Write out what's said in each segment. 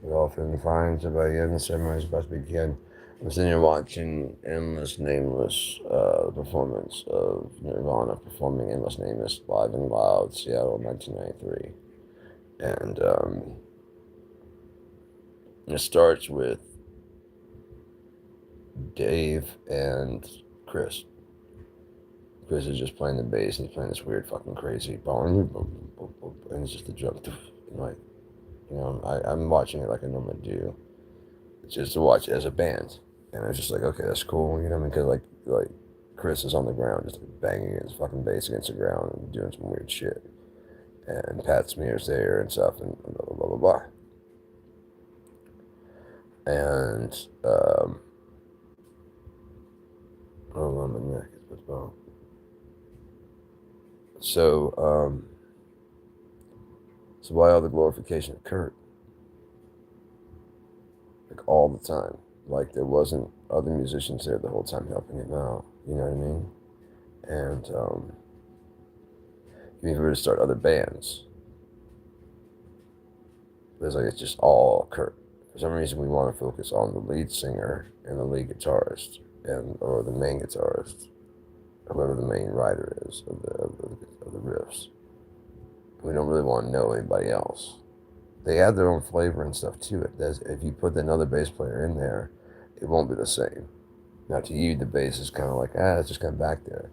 We're all feeling fine. So by the end, the ceremony is about to begin. I'm sitting here watching Endless Nameless, performance of Nirvana performing Endless Nameless live and loud, Seattle, 1993. And it starts with Dave and Chris. Chris is just playing the bass and he's playing this weird fucking crazy bong, and it's just a drum. Like, I'm watching it like I normally do, just to watch it as a band. And I was just like, okay, that's cool, you know, because like Chris is on the ground just like banging his fucking bass against the ground and doing some weird shit, and Pat Smear's there and stuff, and blah blah blah blah blah. And oh, my neck is what's wrong. So so why all the glorification of Kurt, like all the time, like there wasn't other musicians there the whole time helping him out, you know what I mean? And if you were to start other bands, it's like it's just all Kurt. For some reason, we want to focus on the lead singer and the lead guitarist, and or the main guitarist, whoever the main writer is of the riffs. We don't really want to know anybody else. They add their own flavor and stuff to it. If you put another bass player in there, it won't be the same. Now, to you, the bass is kind of like, it's just kind of back there.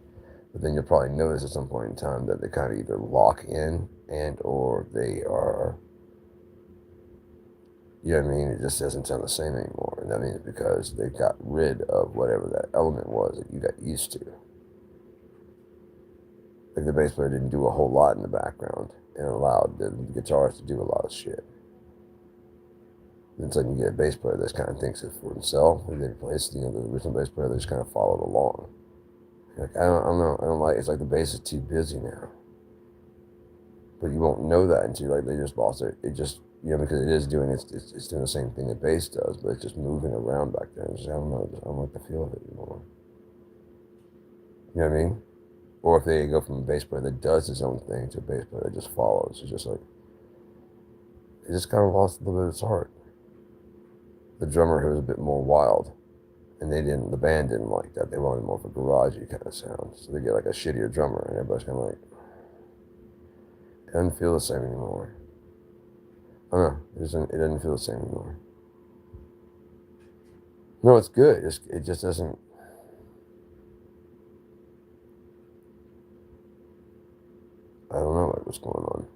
But then you'll probably notice at some point in time that they kind of either lock in and or they are, you know what I mean? It just doesn't sound the same anymore. And that means because they got rid of whatever that element was that you got used to. Like the bass player didn't do a whole lot in the background and allowed the guitarist to do a lot of shit. Then suddenly you get a bass player that kind of thinks it for himself. And they replace, the original bass player that just kind of followed along. Like, I don't know. I don't like. It's like the bass is too busy now. But you won't know that until like they just lost it. It just because it is doing it's doing the same thing that bass does, but it's just moving around back there. Just, I don't know. I don't like the feel of it anymore. You know what I mean? Or if they go from a bass player that does his own thing to a bass player that just follows, it's just like it just kind of lost a little bit of its heart. The drummer who was a bit more wild, and the band didn't like that. They wanted more of a garagey kind of sound, so they get like a shittier drummer, and everybody's kind of like, it doesn't feel the same anymore. I don't know. It doesn't feel the same anymore. No, it's good. It just doesn't. I don't know what's going on.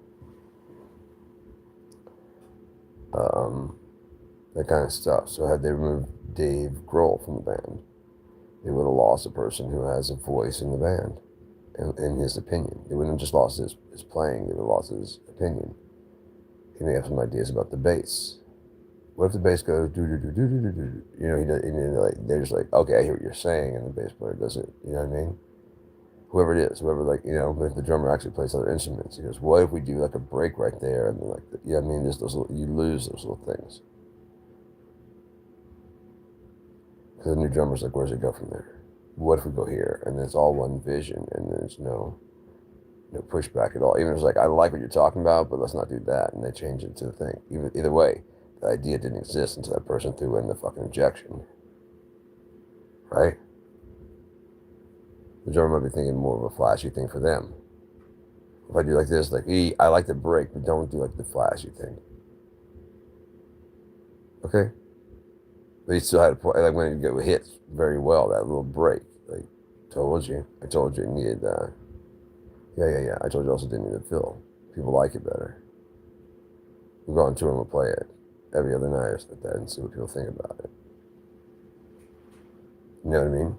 That kind of stuff. So had they removed Dave Grohl from the band, they would have lost a person who has a voice in the band, in his opinion. They wouldn't have just lost his playing. They would have lost his opinion. He may have some ideas about the bass. What if the bass goes do do do do do do do? He does, like they're just like, okay, I hear what you're saying, and the bass player does it. You know what I mean? Whoever it is, whoever if the drummer actually plays other instruments, he goes, what if we do like a break right there, and like, you know what I mean? Just you lose those little things. Because the new drummer's like, where does it go from there? What if we go here? And it's all one vision, and there's no pushback at all. Even if it's like, I like what you're talking about, but let's not do that. And they change it to the thing. Either way, the idea didn't exist until that person threw in the fucking objection. Right? The drummer might be thinking more of a flashy thing for them. If I do like this, like, I like the break, but don't do like the flashy thing. Okay? But he still had a point. Like when it hits very well, that little break. Like, I told you it needed, yeah. I told you also didn't need a fill. People like it better. We'll go on tour and we'll play it every other night or something like that and see what people think about it. You know what I mean?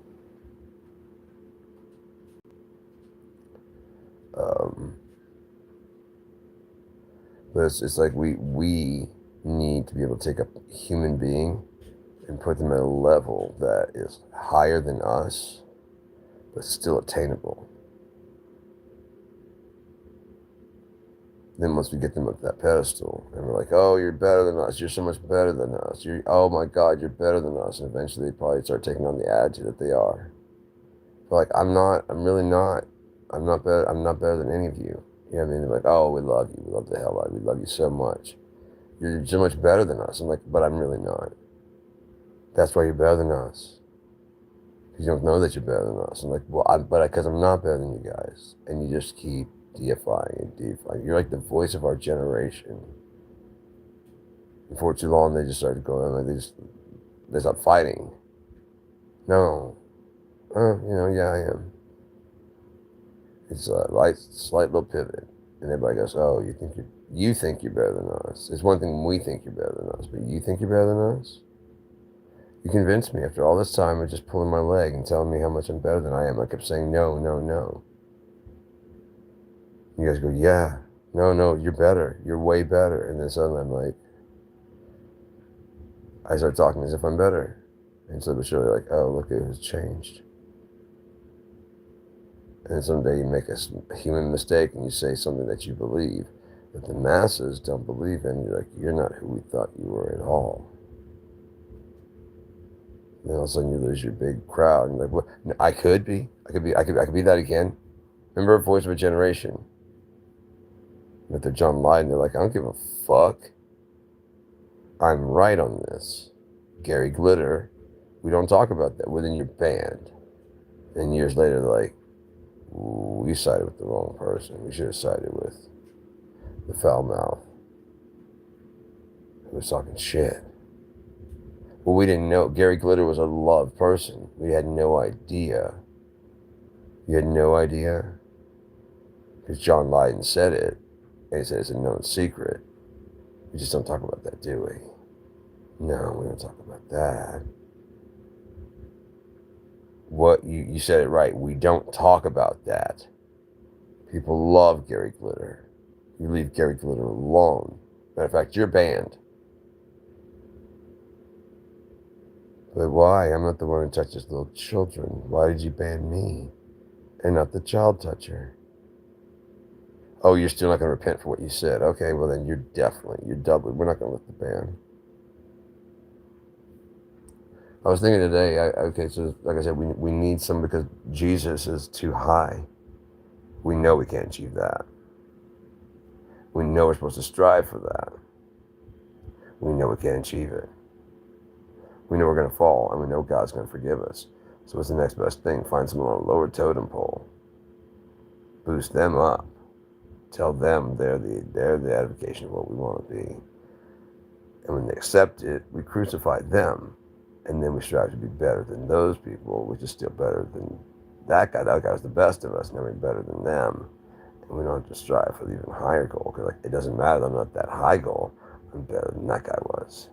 Um, but it's like we need to be able to take a human being and put them at a level that is higher than us, but still attainable. Then once we get them up that pedestal, and we're like, oh, you're better than us. You're so much better than us. Oh my God, you're better than us. And eventually they probably start taking on the attitude that they are. But like, I'm not. I'm really not. I'm not better than any of you. You know what I mean? They're like, oh, we love you. We love the hell out of you. We love you so much. You're so much better than us. I'm like, but I'm really not. That's why you're better than us. Because you don't know that you're better than us. I'm like, well, because I'm not better than you guys. And you just keep deifying and deifying. You're like the voice of our generation. And for too long, they just started going, like, they stopped fighting. No. Yeah, I am. It's a slight little pivot. And everybody goes, oh, you think you're better than us. It's one thing we think you're better than us, but you think you're better than us? You convinced me after all this time of just pulling my leg and telling me how much I'm better than I am. I kept saying, no, no, no. You guys go, yeah, no, you're better. You're way better. And then suddenly I'm like, I start talking as if I'm better. And so it's really like, oh, look, it has changed. And then someday you make a human mistake and you say something that you believe that the masses don't believe in. You're like, you're not who we thought you were at all. And all of a sudden you lose your big crowd. And you're like, what? No, I could be that again. Remember Voice of a Generation? With their John Lydon, they're like, I don't give a fuck. I'm right on this. Gary Glitter, we don't talk about that within your band. And years later, they're like, we sided with the wrong person. We should have sided with the foul mouth who was talking shit. Well, we didn't know. Gary Glitter was a loved person. We had no idea. You had no idea? Because John Lydon said it. And he said it's a known secret. We just don't talk about that, do we? No, we don't talk about that. What you said it right. We don't talk about that. People love Gary Glitter. You leave Gary Glitter alone. Matter of fact, you're banned. But why? I'm not the one who touches little children. Why did you ban me? And not the child toucher? Oh, you're still not going to repent for what you said. Okay, well then you're doubly. We're not going to lift the ban. I was thinking today, okay, so like I said, we need some because Jesus is too high. We know we can't achieve that. We know we're supposed to strive for that. We know we can't achieve it. We know we're going to fall, and we know God's going to forgive us. So what's the next best thing? Find someone on a lower totem pole. Boost them up. Tell them they're the edification of what we want to be. And when they accept it, we crucify them. And then we strive to be better than those people, which is still better than that guy. That guy was the best of us, never better than them. And we don't have to strive for the even higher goal. Because it doesn't matter that I'm not that high goal. I'm better than that guy was.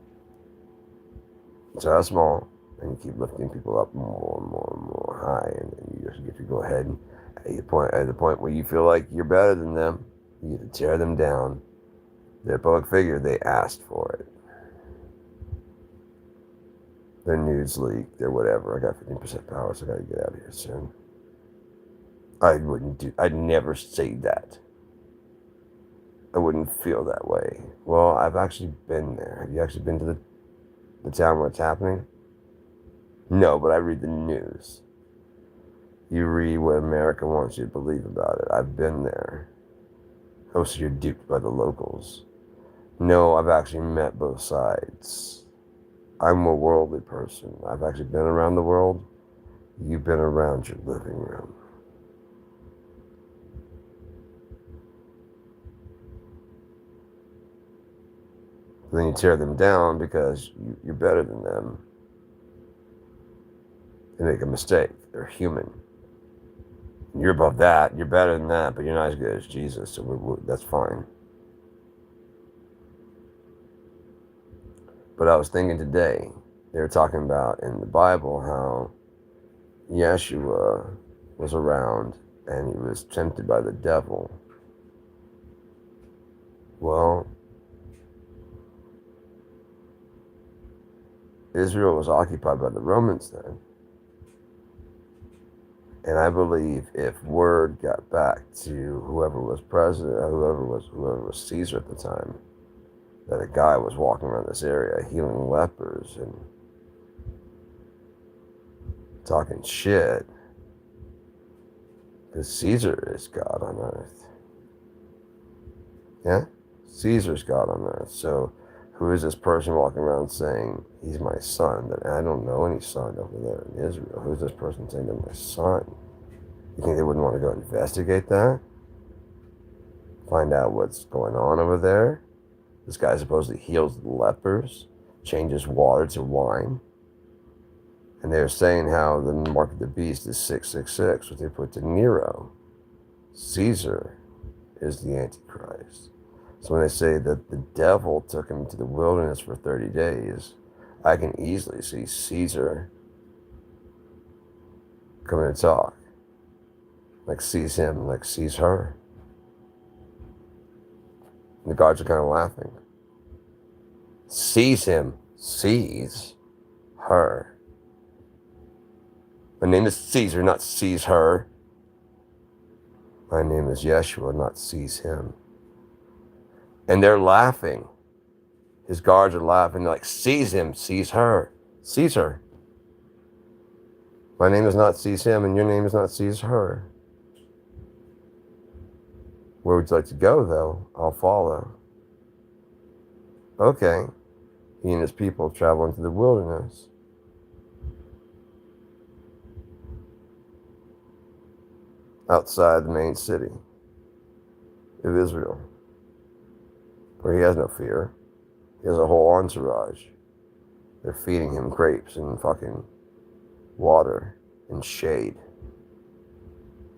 So that's small, and you keep lifting people up more and more and more high, and you just get to go ahead and at the point where you feel like you're better than them, you get to tear them down. They're a public figure, they asked for it. Their news leak, their whatever. I got 15% power, so I gotta get out of here soon. I'd never say that. I wouldn't feel that way. Well, I've actually been there. Have you actually been to the town where it's happening? No, but I read the news. You read what America wants you to believe about it. I've been there. Oh, so you're duped by the locals. No, I've actually met both sides. I'm a worldly person. I've actually been around the world. You've been around your living room. Then you tear them down because you're better than them. They make a mistake. They're human. You're above that. You're better than that, but you're not as good as Jesus, so that's fine. But I was thinking today, they were talking about in the Bible how Yeshua was around and he was tempted by the devil. Well, Israel was occupied by the Romans then. And I believe if word got back to whoever was president, whoever was Caesar at the time, that a guy was walking around this area healing lepers and talking shit, because Caesar is God on earth. Yeah? Caesar's God on earth. So Who is this person walking around saying, he's my son? That I don't know any son over there in Israel. Who's this person saying they're my son? You think they wouldn't want to go investigate that? Find out what's going on over there? This guy supposedly heals lepers, changes water to wine. And they're saying how the mark of the beast is 666, what they put to Nero. Caesar is the Antichrist. So when they say that the devil took him to the wilderness for 30 days, I can easily see Caesar coming to talk. Like sees him, like sees her. And the guards are kind of laughing. Sees him, sees her. My name is Caesar, not sees her. My name is Yeshua, not sees him. And they're laughing. His guards are laughing. They're like, sees him, sees her, sees her. My name is not sees him, and your name is not sees her. Where would you like to go, though? I'll follow. Okay. He and his people travel into the wilderness. Outside the main city of Israel, where he has no fear. He has a whole entourage. They're feeding him grapes and fucking water and shade.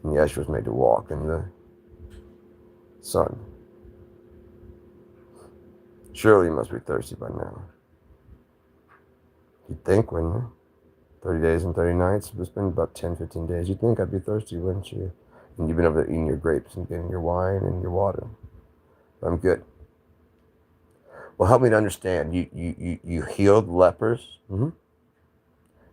And Yeshua's made to walk in the sun. Surely you must be thirsty by now. You'd think, wouldn't you? 30 days and 30 nights. It's been about 10, 15 days. You'd think I'd be thirsty, wouldn't you? And you've been over there eating your grapes and getting your wine and your water. I'm good. Well, help me to understand. You healed lepers. Mm-hmm.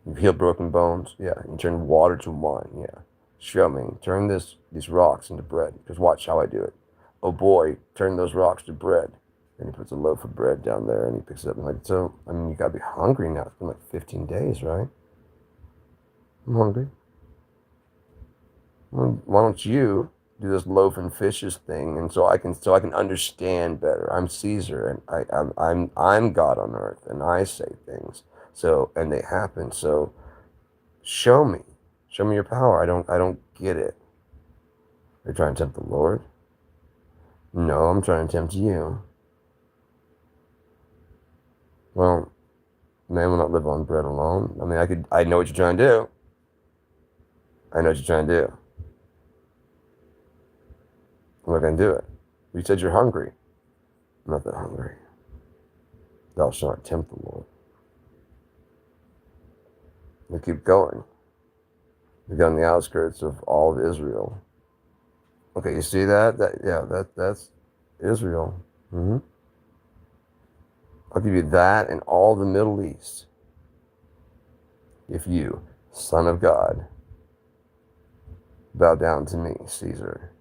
You healed broken bones. Yeah. You turned water to wine. Yeah. Show me. Turn these rocks into bread. Because watch how I do it. Oh boy, turn those rocks to bread. And he puts a loaf of bread down there and he picks it up and like, so, I mean, you gotta be hungry now. It's been like 15 days, right? I'm hungry. Well, why don't you do this loaf and fishes thing, and so I can understand better. I'm Caesar, and I'm God on earth, and I say things. So and they happen. So show me your power. I don't get it. You're trying to tempt the Lord? No, I'm trying to tempt you. Well, man will not live on bread alone. I mean, I know what you're trying to do. I know what you're trying to do. I'm not going to do it. You said you're hungry. I'm not that hungry. Thou shalt not tempt the Lord. We keep going. We got on the outskirts of all of Israel. Okay, you see that? That's Israel. Mm-hmm. I'll give you that and all the Middle East. If you, Son of God, bow down to me, Caesar.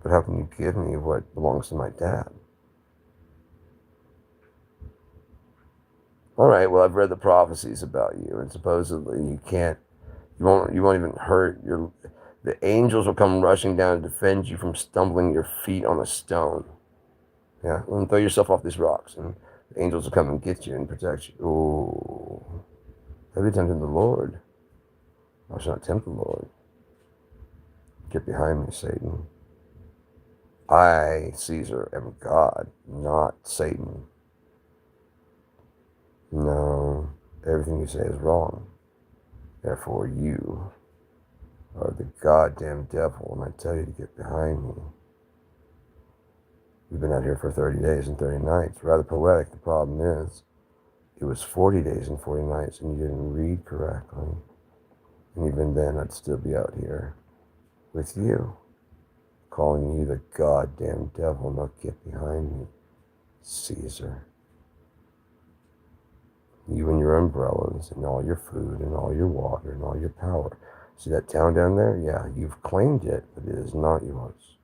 But how can you give me what belongs to my dad? All right, well, I've read the prophecies about you, and supposedly you won't even hurt the angels will come rushing down to defend you from stumbling your feet on a stone. Yeah, and throw yourself off these rocks, and the angels will come and get you and protect you. Ooh, have you tempted the Lord? I shall not tempt the Lord. Get behind me, Satan. I, Caesar, am God, not Satan. No, everything you say is wrong. Therefore, you are the goddamn devil, and I tell you to get behind me. We've been out here for 30 days and 30 nights. Rather poetic. The problem is, it was 40 days and 40 nights, and you didn't read correctly. And even then, I'd still be out here with you, calling you the goddamn devil. Now get behind me, Caesar. You and your umbrellas and all your food and all your water and all your power. See that town down there? Yeah, you've claimed it, but it is not yours.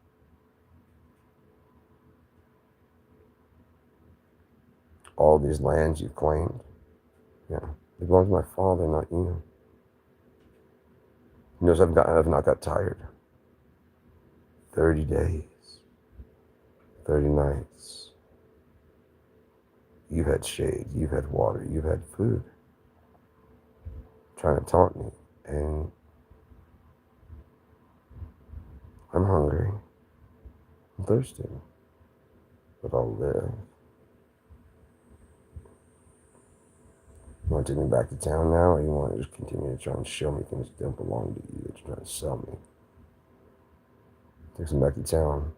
All these lands you've claimed, yeah, they belong to my father, not you. He knows I've not got tired. 30 days, 30 nights. You've had shade, you've had water, you've had food. Trying to taunt me. And I'm hungry. I'm thirsty. But I'll live. You want to take me back to town now, or you want to just continue to try and show me things that don't belong to you that you're trying to sell me? Take me back to town.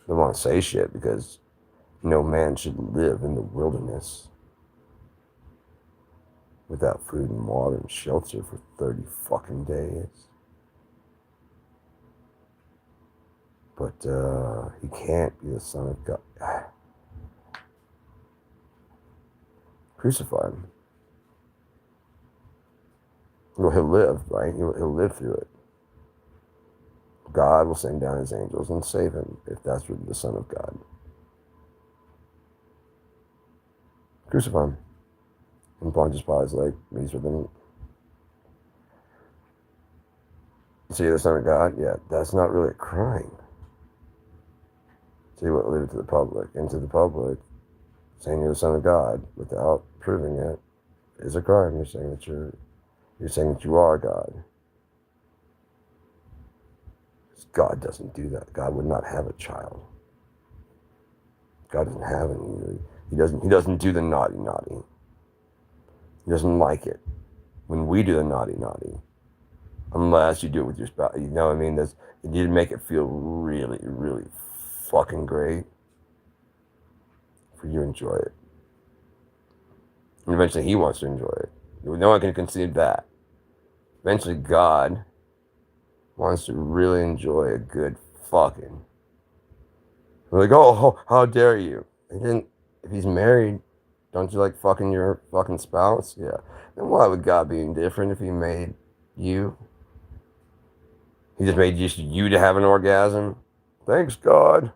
I don't want to say shit because no man should live in the wilderness without food and water and shelter for 30 fucking days. But he can't be the son of God. Crucify him. Well, he'll live, right? He'll live through it. God will send down his angels and save him if that's really the Son of God. Crucify him. And Pontius Pilate's like, these are them. So you're the Son of God? Yeah, that's not really a crime. So you won't leave it to the public. And to the public, saying you're the Son of God without proving it is a crime. You're saying that you are God. God doesn't do that. God would not have a child. God doesn't have any. He doesn't do the naughty. He doesn't like it when we do the naughty. Unless you do it with your spouse. You know what I mean? You need to make it feel really, really fucking great for you to enjoy it. And eventually he wants to enjoy it. No one can concede that. Eventually God wants to really enjoy a good fucking. We're like, oh, how dare you? If he's married, don't you like fucking your fucking spouse? Yeah. Then why would God be indifferent if he made you? He just made you to have an orgasm? Thanks, God.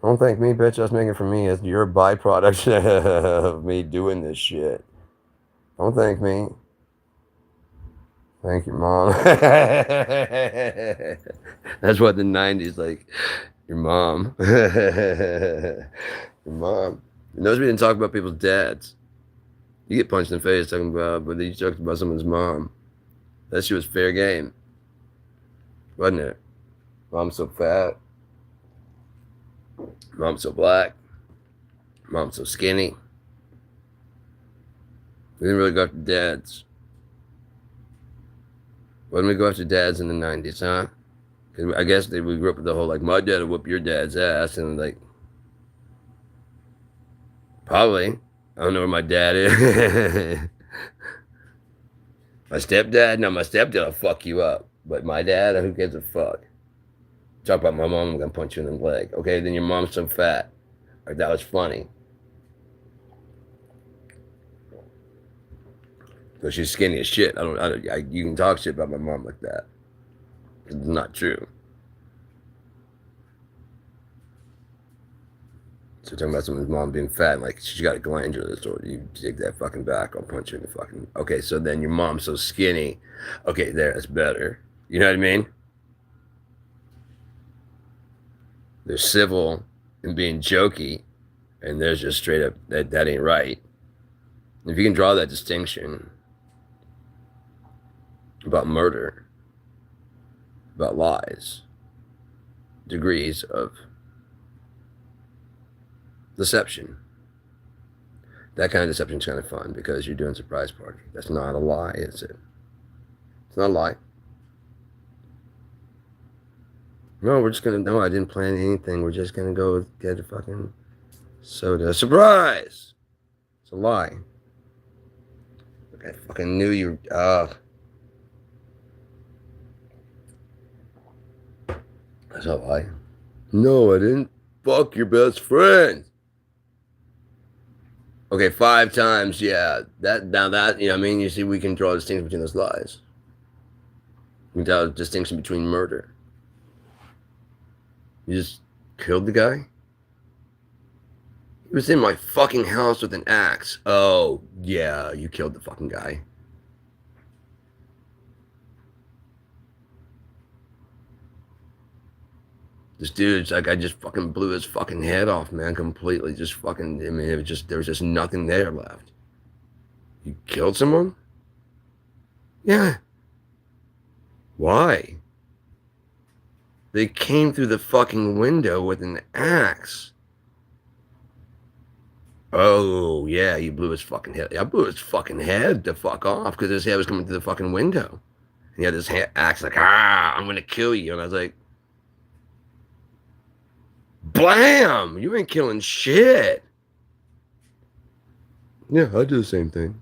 Don't thank me, bitch. That's making it for me. It's your byproduct of me doing this shit. Don't thank me. Thank you, Mom. That's what the 90s like. Your mom. Your mom. Notice we didn't talk about people's dads. You get punched in the face talking about, but you talked about someone's mom. That shit was fair game. Wasn't it? Mom's so fat. Mom's so black. Mom's so skinny. We didn't really go after dads. Why didn't we go after dads in the 90s, huh? Because I guess we grew up with the whole, like, my dad would whoop your dad's ass. And, like, probably. I don't know where my dad is. My stepdad? No, my stepdad will fuck you up. But my dad, who gives a fuck? Talk about my mom, I'm going to punch you in the leg. Okay, then your mom's so fat. Like, that was funny. So she's skinny as shit. You can talk shit about my mom like that. It's not true. So talking about someone's mom being fat, like she's got a glandular disorder. You take that fucking back, I'll punch you in the fucking. Okay, so then your mom's so skinny. Okay, there, that's better. You know what I mean? There's civil and being jokey, and there's just straight up that ain't right. If you can draw that distinction about murder, about lies, degrees of deception. That kind of deception is kind of fun because you're doing surprise party. That's not a lie, is it? It's not a lie. No, we're just gonna. No, I didn't plan anything. We're just gonna go get a fucking soda. Surprise! It's a lie. Look, I fucking knew you. That's a lie. No, I didn't. Fuck your best friend. Okay, 5 times, yeah. That now that you know, what I mean, you see, we can draw a distinction between those lies. We can draw a distinction between murder. You just killed the guy? He was in my fucking house with an axe. Oh, yeah, you killed the fucking guy. This dude's like, I just fucking blew his fucking head off, man, completely. Just fucking, I mean, it was just, there was just nothing there left. You killed someone? Yeah. Why? They came through the fucking window with an axe. Oh, yeah, you blew his fucking head. I blew his fucking head the fuck off because his head was coming through the fucking window. And he had this axe like, I'm going to kill you. And I was like, blam! You ain't killing shit. Yeah, I do the same thing.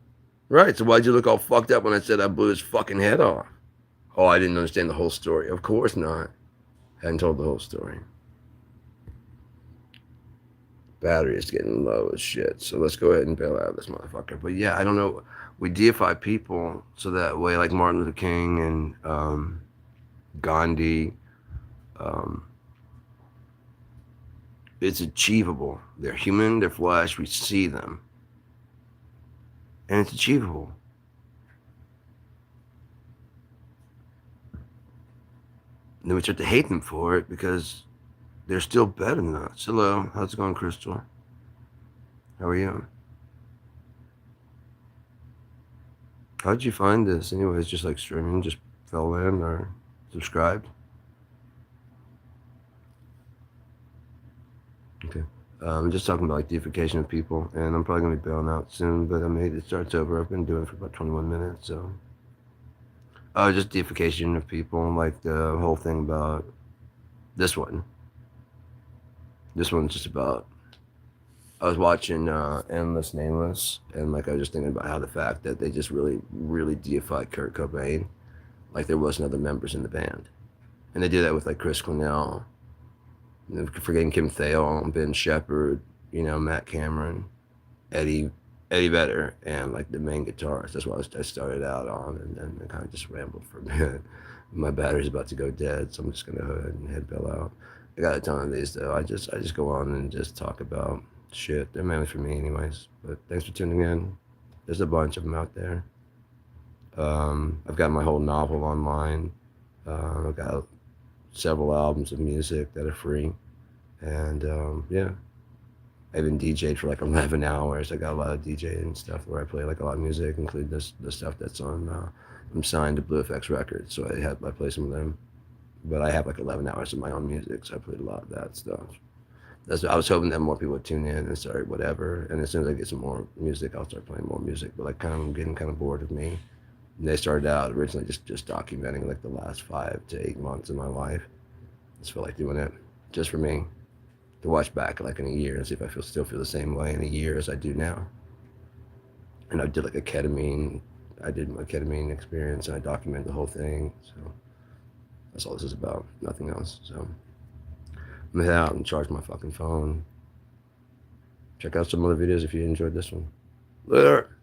Right, so why'd you look all fucked up when I said I blew his fucking head off? Oh, I didn't understand the whole story. Of course not. Hadn't told the whole story. Battery is getting low as shit. So let's go ahead and bail out of this motherfucker. But yeah, I don't know. We deify people so that way, like Martin Luther King and Gandhi. It's achievable. They're human, they're flesh, we see them. And it's achievable. And then we start to hate them for it because they're still better than us. Hello, how's it going, Crystal? How are you? How'd you find this? Anyways, just like streaming, just fell in or subscribed? Okay. I'm just talking about like deification of people, and I'm probably gonna be bailing out soon, but I mean, it starts over. I've been doing it for about 21 minutes, so. Just deification of people, like the whole thing about this one. This one's just about, I was watching Endless Nameless, and like I was just thinking about how the fact that they just really, really deified Kurt Cobain, like there wasn't other members in the band. And they do that with like Chris Cornell, forgetting Kim Thayil, Ben Shepherd, Matt Cameron, Eddie Vedder, and like the main guitarist. That's what I started out on, and then I kind of just rambled for a minute. My battery's about to go dead, so I'm just gonna go ahead and head bail out. I got a ton of these though. I just go on and just talk about shit. They're mainly for me, anyways. But thanks for tuning in. There's a bunch of them out there. I've got my whole novel online. I've got several albums of music that are free, and yeah. I've been DJ'd for like 11 hours. I got a lot of DJing stuff where I play like a lot of music, including the stuff that's on. I'm signed to Blue FX Records, so I play some of them. But I have like 11 hours of my own music, so I played a lot of that stuff. I was hoping that more people would tune in and start whatever. And as soon as I get some more music, I'll start playing more music. But like I'm getting kind of bored of me. And they started out originally just documenting like the last 5 to 8 months of my life. I just felt like doing it just for me. To watch back like in a year and see if I still feel the same way in a year as I do now. And I did like I did my ketamine experience and I documented the whole thing. So that's all this is about, nothing else. So I'm gonna head out and charge my fucking phone. Check out some other videos if you enjoyed this one. Later.